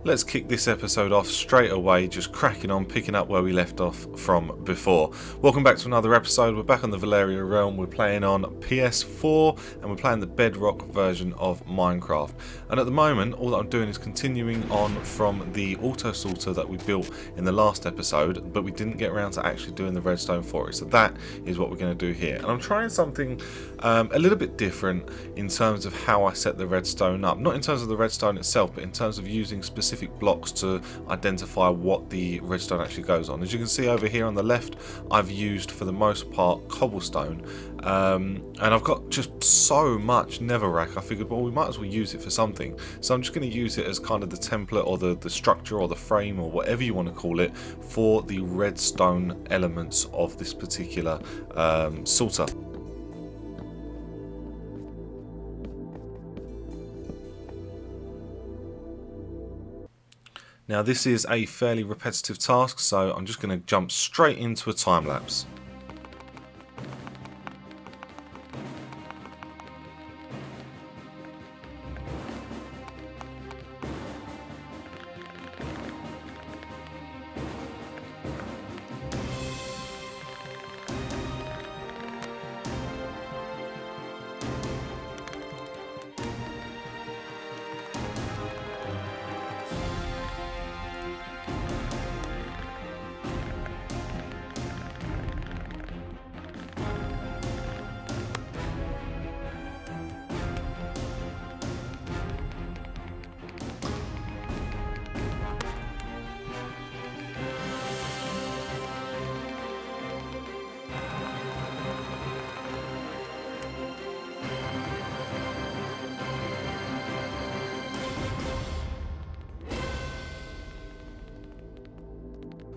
Let's kick this episode off straight away, just cracking on, picking up where we left off from before. Welcome back to another episode. We're back on the Valyria Realm. We're playing on PS4 and we're playing the Bedrock version of Minecraft. And at the moment, all that I'm doing is continuing on from the auto sorter that we built in the last episode, but we didn't get around to actually doing the redstone for it. So that is what we're going to do here. And I'm trying something a little bit different in terms of how I set the redstone up. Not in terms of the redstone itself, but in terms of using specific blocks to identify what the redstone actually goes on. As you can see over here on the left, I've used for the most part cobblestone, and I've got just so much netherrack. I figured, well, we might as well use it for something, so I'm just going to use it as kind of the template or the structure or the frame or whatever you want to call it for the redstone elements of this particular sorter. Now this is a fairly repetitive task, so I'm just going to jump straight into a time lapse.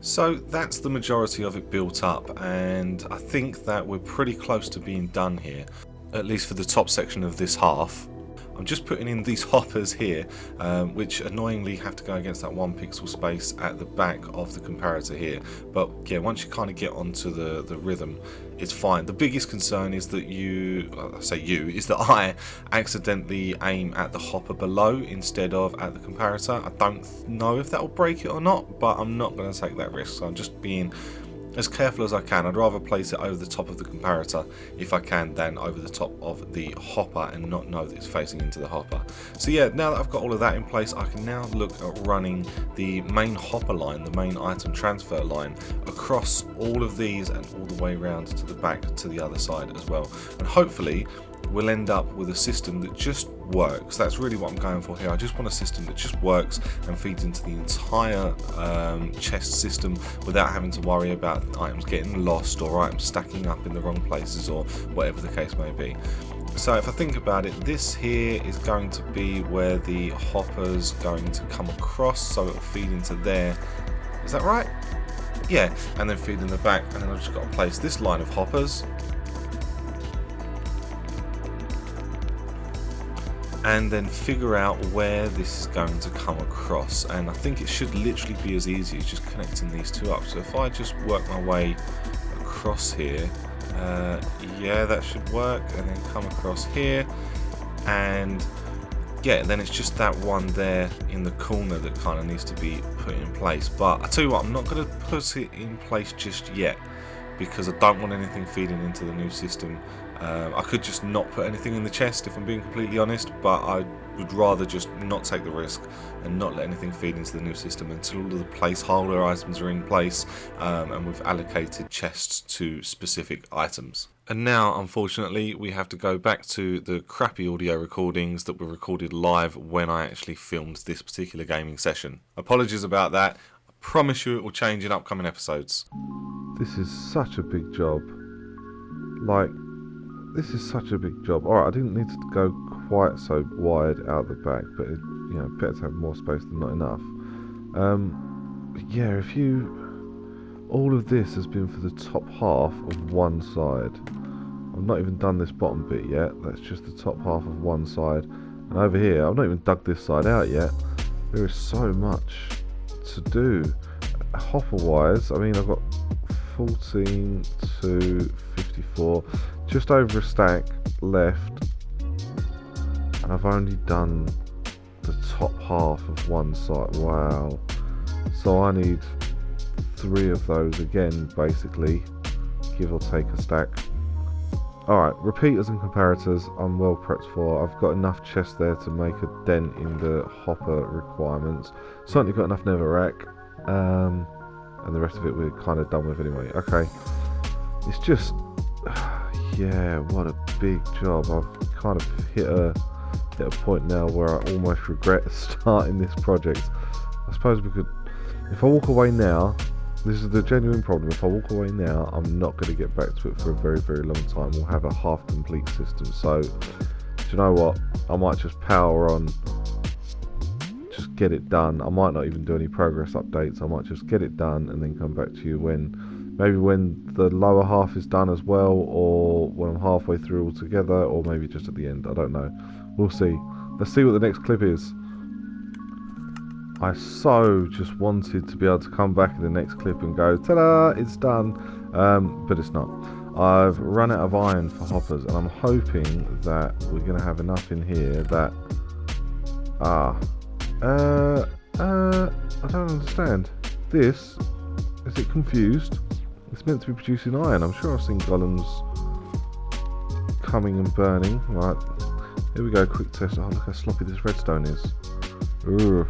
So that's the majority of it built up, and I think that we're pretty close to being done here, at least for the top section of this half. I'm just putting in these hoppers here, which annoyingly have to go against that 1 pixel space at the back of the comparator here. But yeah, once you kind of get onto the rhythm, it's fine. The biggest concern is that I accidentally aim at the hopper below instead of at the comparator. I don't know if that will break it or not, but I'm not going to take that risk. So I'm just being as careful as I can. I'd rather place it over the top of the comparator if I can than over the top of the hopper and not know that it's facing into the hopper. So yeah, now that I've got all of that in place, I can now look at running the main hopper line, the main item transfer line, across all of these and all the way around to the back to the other side as well. And hopefully we'll end up with a system that just works. That's really what I'm going for here. I just want a system that just works and feeds into the entire chest system without having to worry about items getting lost or items stacking up in the wrong places or whatever the case may be. So if I think about it, this here is going to be where the hopper's going to come across, so it'll feed into there. Is that right? Yeah, and then feed in the back, and then I've just got to place this line of hoppers and then figure out where this is going to come across. And I think it should literally be as easy as just connecting these two up. So if I just work my way across here, yeah, that should work, and then come across here, and yeah, then it's just that one there in the corner that kind of needs to be put in place. But I tell you what, I'm not going to put it in place just yet because I don't want anything feeding into the new system. I could just not put anything in the chest if I'm being completely honest, but I would rather just not take the risk and not let anything feed into the new system until all of the placeholder items are in place, and we've allocated chests to specific items. And now, unfortunately, we have to go back to the crappy audio recordings that were recorded live when I actually filmed this particular gaming session. Apologies about that. I promise you it will change in upcoming episodes. This is such a big job. This is such a big job. Alright, I didn't need to go quite so wide out the back, but it, better to have more space than not enough. Yeah, all of this has been for the top half of one side. I've not even done this bottom bit yet. That's just the top half of one side. And over here, I've not even dug this side out yet. There is so much to do. Hopper wise, I mean, I've got 14 to 54, just over a stack left, and I've only done the top half of one side. Wow. So I need 3 of those again, basically, give or take a stack. Alright, repeaters and comparators I'm well prepped for. I've got enough chests there to make a dent in the hopper requirements. Certainly got enough netherrack, and the rest of it we're kind of done with anyway. Okay, it's just, yeah, what a big job. I've kind of hit a point now where I almost regret starting this project. I suppose we could, if I walk away now, this is the genuine problem, if I walk away now, I'm not going to get back to it for a very, very long time. We'll have a half-complete system. So, do you know what? I might just power on, just get it done. I might not even do any progress updates. I might just get it done and then come back to you when, maybe when the lower half is done as well, or when I'm halfway through altogether, or maybe just at the end. I don't know. We'll see. Let's see what the next clip is. I so just wanted to be able to come back in the next clip and go, ta-da, it's done, but it's not. I've run out of iron for hoppers, and I'm hoping that we're going to have enough in here that, I don't understand. This, is it confused? It's meant to be producing iron. I'm sure I've seen golems coming and burning. Right, here we go, quick test. Oh, look how sloppy this redstone is. Ooh.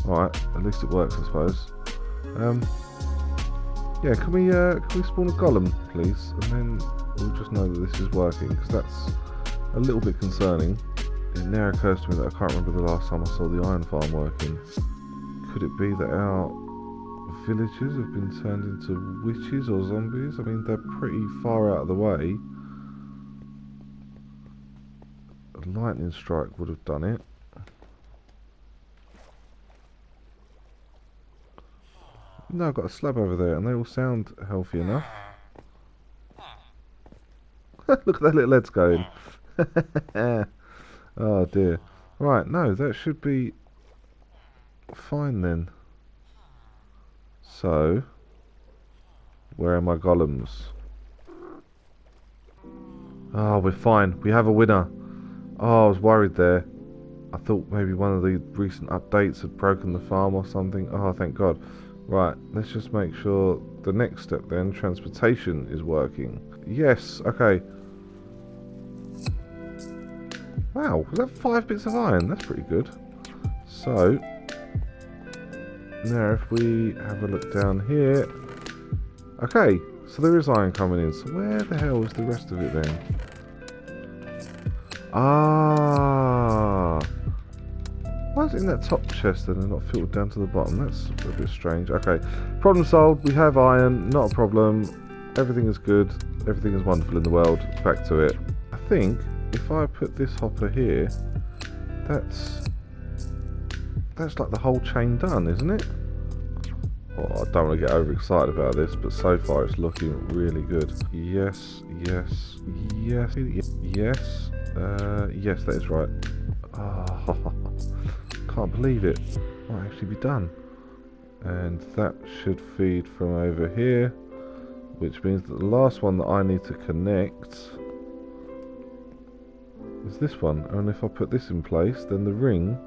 Alright, at least it works, I suppose. Yeah, can we spawn a golem, please? And then we'll just know that this is working, because that's a little bit concerning. It now occurs to me that I can't remember the last time I saw the iron farm working. Could it be that our villagers have been turned into witches or zombies? I mean, they're pretty far out of the way. A lightning strike would have done it. No, I've got a slab over there, and they all sound healthy enough. Look at that little heads going. Oh dear. Right, no, that should be fine then. So, where are my golems? Oh, we're fine. We have a winner. Oh, I was worried there. I thought maybe one of the recent updates had broken the farm or something. Oh, thank God. Right, let's just make sure the next step then, transportation, is working. Yes, okay. Wow, was that 5 bits of iron? That's pretty good. So, now if we have a look down here. Okay, so there is iron coming in. So where the hell is the rest of it then? Ah. Why is it in that top chest then and not filtered down to the bottom? That's a bit strange. Okay, problem solved. We have iron, not a problem. Everything is good. Everything is wonderful in the world. Back to it. I think if I put this hopper here, that's like the whole chain done, isn't it? Oh, I don't want to get overexcited about this, but so far it's looking really good. Yes, yes, yes, yes. Yes, that is right. Oh, can't believe it. Might actually be done. And that should feed from over here, which means that the last one that I need to connect is this one. And if I put this in place, then the ring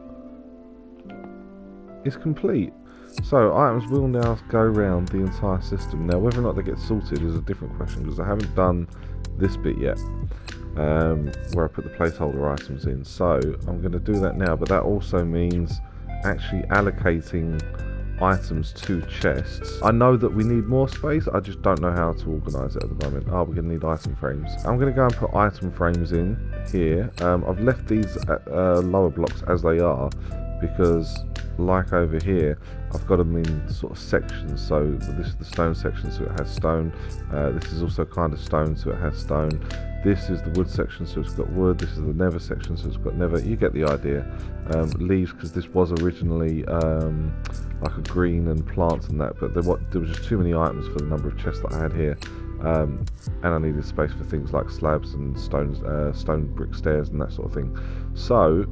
is complete. So items will now go around the entire system. Now whether or not they get sorted is a different question, because I haven't done this bit yet, where I put the placeholder items in. So I'm going to do that now, but that also means actually allocating items to chests. I know that we need more space, I just don't know how to organise it at the moment. Oh, we're going to need item frames. I'm going to go and put item frames in here. I've left these at lower blocks as they are, because like over here I've got them in sort of sections. So this is the stone section, so it has stone. This is also kind of stone, so it has stone. This is the wood section, so it's got wood. This is the nether section, so it's got nether. You get the idea. Leaves, because this was originally like a green and plants and that, but there was just too many items for the number of chests that I had here, and I needed space for things like slabs and stone brick stairs and that sort of thing. So,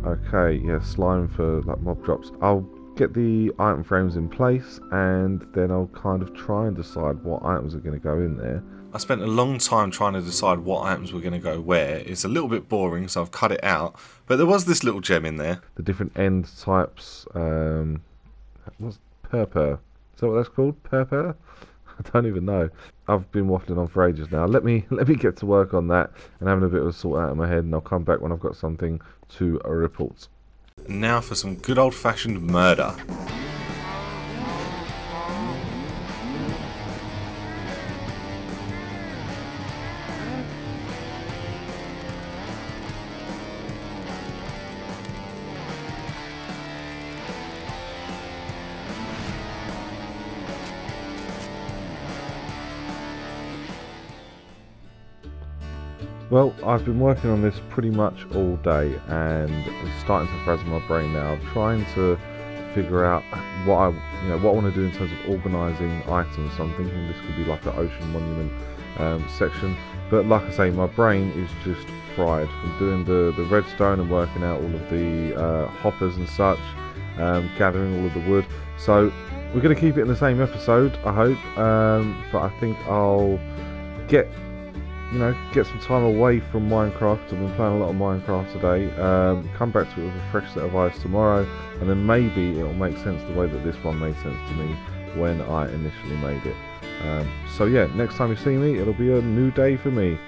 okay, yeah, slime for like mob drops. I'll get the item frames in place, and then I'll kind of try and decide what items are going to go in there. I spent a long time trying to decide what items were going to go where. It's a little bit boring, so I've cut it out. But there was this little gem in there. The different end types. What's purpur? Is that what that's called? Purpur? I don't even know. I've been waffling on for ages now. Let me get to work on that and having a bit of a sort out in my head, and I'll come back when I've got something to report. Now for some good old-fashioned murder. Well, I've been working on this pretty much all day, and it's starting to frazzle my brain now. I'm trying to figure out what I want to do in terms of organising items. So I'm thinking this could be like an ocean monument section. But like I say, my brain is just fried from doing the redstone and working out all of the hoppers and such, gathering all of the wood. So we're going to keep it in the same episode, I hope. But I think I'll get some time away from Minecraft. I've been playing a lot of Minecraft today. Come back to it with a fresh set of eyes tomorrow, and then maybe it'll make sense the way that this one made sense to me when I initially made it. So yeah, next time you see me, it'll be a new day for me.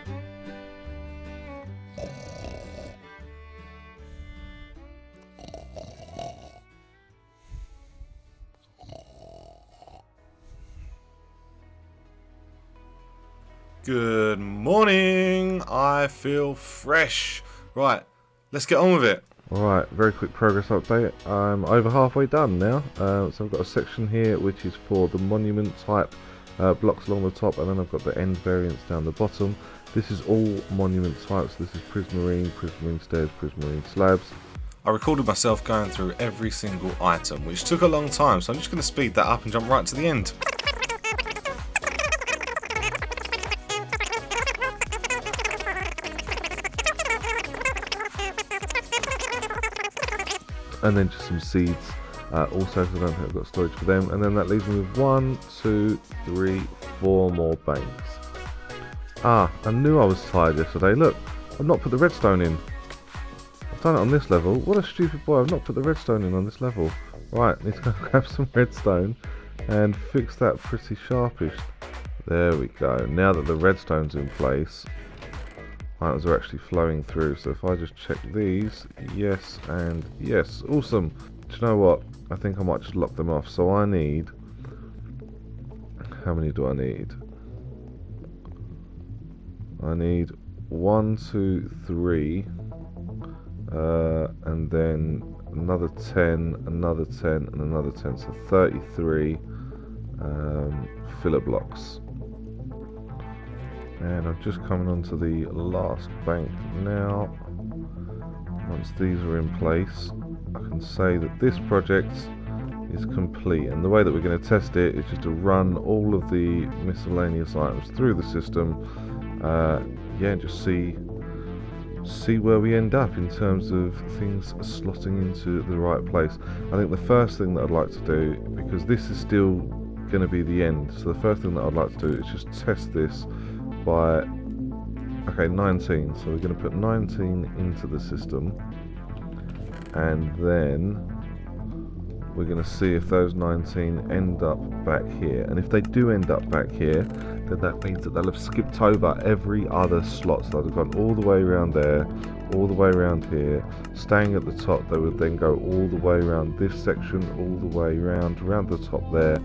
Good morning. I feel fresh. Right, let's get on with it. Alright, very quick progress update. I'm over halfway done now. So I've got a section here which is for the monument type blocks along the top, and then I've got the end variants down the bottom. This is all monument types. This is prismarine, prismarine stairs, prismarine slabs. I recorded myself going through every single item, which took a long time, so I'm just going to speed that up and jump right to the end. And then just some seeds also, because I don't think I've got storage for them. And then that leaves me with 1, 2, 3, 4 more banks. I knew I was tired yesterday. Look, I've not put the redstone in. I've done it on this level. What a stupid boy, I've not put the redstone in on this level. Right, need to go grab some redstone and fix that pretty sharpish. There we go. Now that the redstone's in place, items are actually flowing through. So if I just check these, yes and yes, awesome. Do you know what? I think I might just lock them off. So I need, how many do I need? I need 1, 2, 3, and then another 10, another 10, and another 10. So 33 filler blocks. And I'm just coming onto the last bank now. Once these are in place, I can say that this project is complete. And the way that we're going to test it is just to run all of the miscellaneous items through the system. And just see where we end up in terms of things slotting into the right place. I think the first thing that I'd like to do, because this is still going to be the end, so the first thing that I'd like to do is just test this by 19. So we're going to put 19 into the system, and then we're going to see if those 19 end up back here. And if they do end up back here, then that means that they'll have skipped over every other slot. So they've gone all the way around there, all the way around here. Staying at the top, they would then go all the way around this section, all the way around the top there,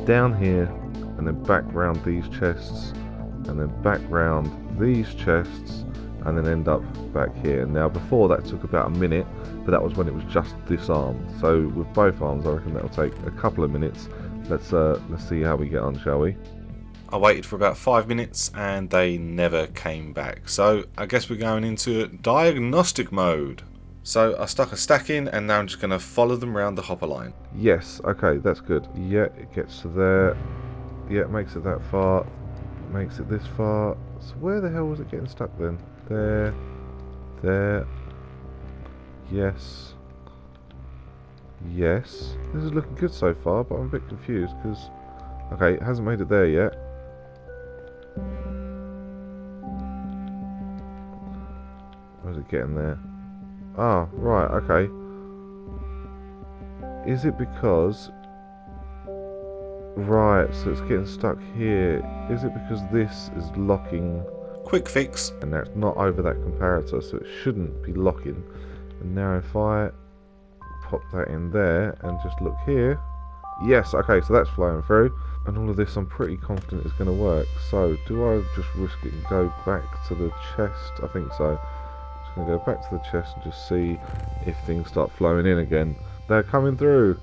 down here, and then back round these chests, and then back round these chests, and then end up back here. Now before that took about a minute, but that was when it was just this arm. So with both arms, I reckon that'll take a couple of minutes. Let's see how we get on, shall we? I waited for about 5 minutes and they never came back. So I guess we're going into diagnostic mode. So I stuck a stack in, and now I'm just going to follow them around the hopper line. Yes, okay, that's good. Yeah, it gets to there. Yeah, it makes it that far. Makes it this far. So where the hell was it getting stuck then? There. There. Yes. Yes. This is looking good so far, but I'm a bit confused because... Okay, it hasn't made it there yet. Where's it getting there? Ah, right, okay. Is it because... Right, so it's getting stuck here. Is it because this is locking... Quick fix. And that's not over that comparator, so it shouldn't be locking. And now if I pop that in there and just look here... Yes, okay, so that's flowing through. And all of this I'm pretty confident is going to work. So, do I just risk it and go back to the chest? I think so. Just going to go back to the chest and just see if things start flowing in again. They're coming through.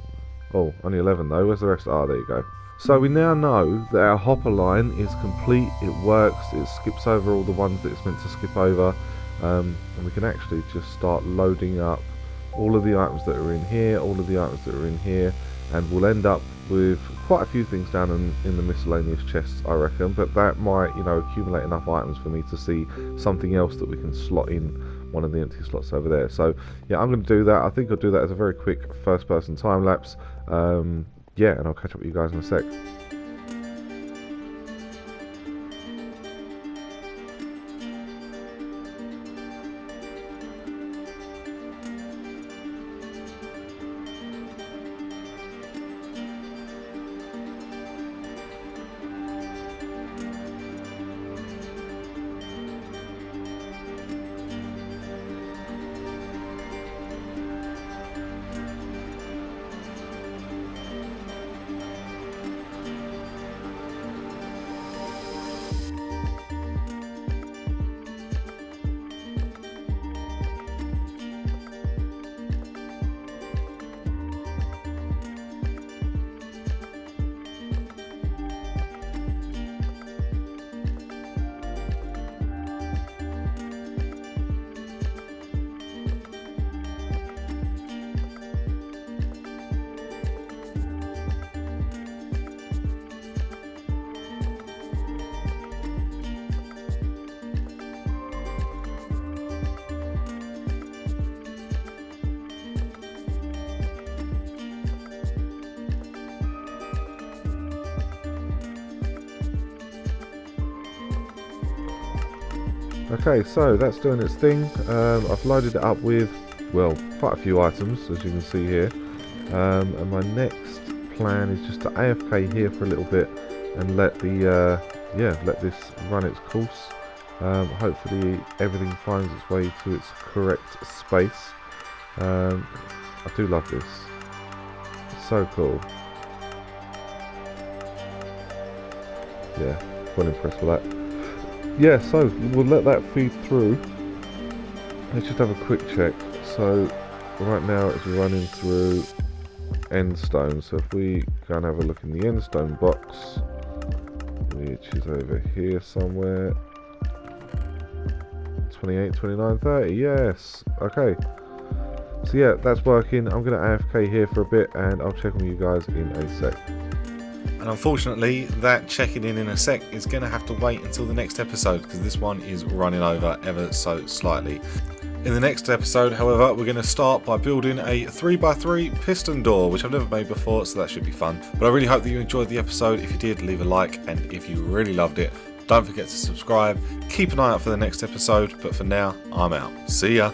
Oh, only 11 though. Where's the rest? Ah, there you go. So we now know that our hopper line is complete. It works. It skips over all the ones that it's meant to skip over. And we can actually just start loading up all of the items that are in here, all of the items that are in here. And we'll end up with quite a few things down in the miscellaneous chests, I reckon, but that might, you know, accumulate enough items for me to see something else that we can slot in one of the empty slots over there. So yeah, I'm going to do that. I think I'll do that as a very quick first person time lapse. Yeah, and I'll catch up with you guys in a sec. Okay, so that's doing its thing. I've loaded it up with, well, quite a few items, as you can see here. And my next plan is just to AFK here for a little bit and let the, let this run its course. Hopefully everything finds its way to its correct space. I do love this. It's so cool. Yeah, quite impressed with that. Yeah, so we'll let that feed through. Let's just have a quick check. So right now it's running through endstone. So if we go and have a look in the endstone box, which is over here somewhere, 28, 29, 30. Yes. Okay. So yeah, that's working. I'm going to AFK here for a bit and I'll check on you guys in a sec. And unfortunately, that checking in a sec is going to have to wait until the next episode because this one is running over ever so slightly. In the next episode, however, we're going to start by building a 3x3 piston door, which I've never made before, so that should be fun. But I really hope that you enjoyed the episode. If you did, leave a like, and if you really loved it, don't forget to subscribe. Keep an eye out for the next episode, but for now, I'm out. See ya!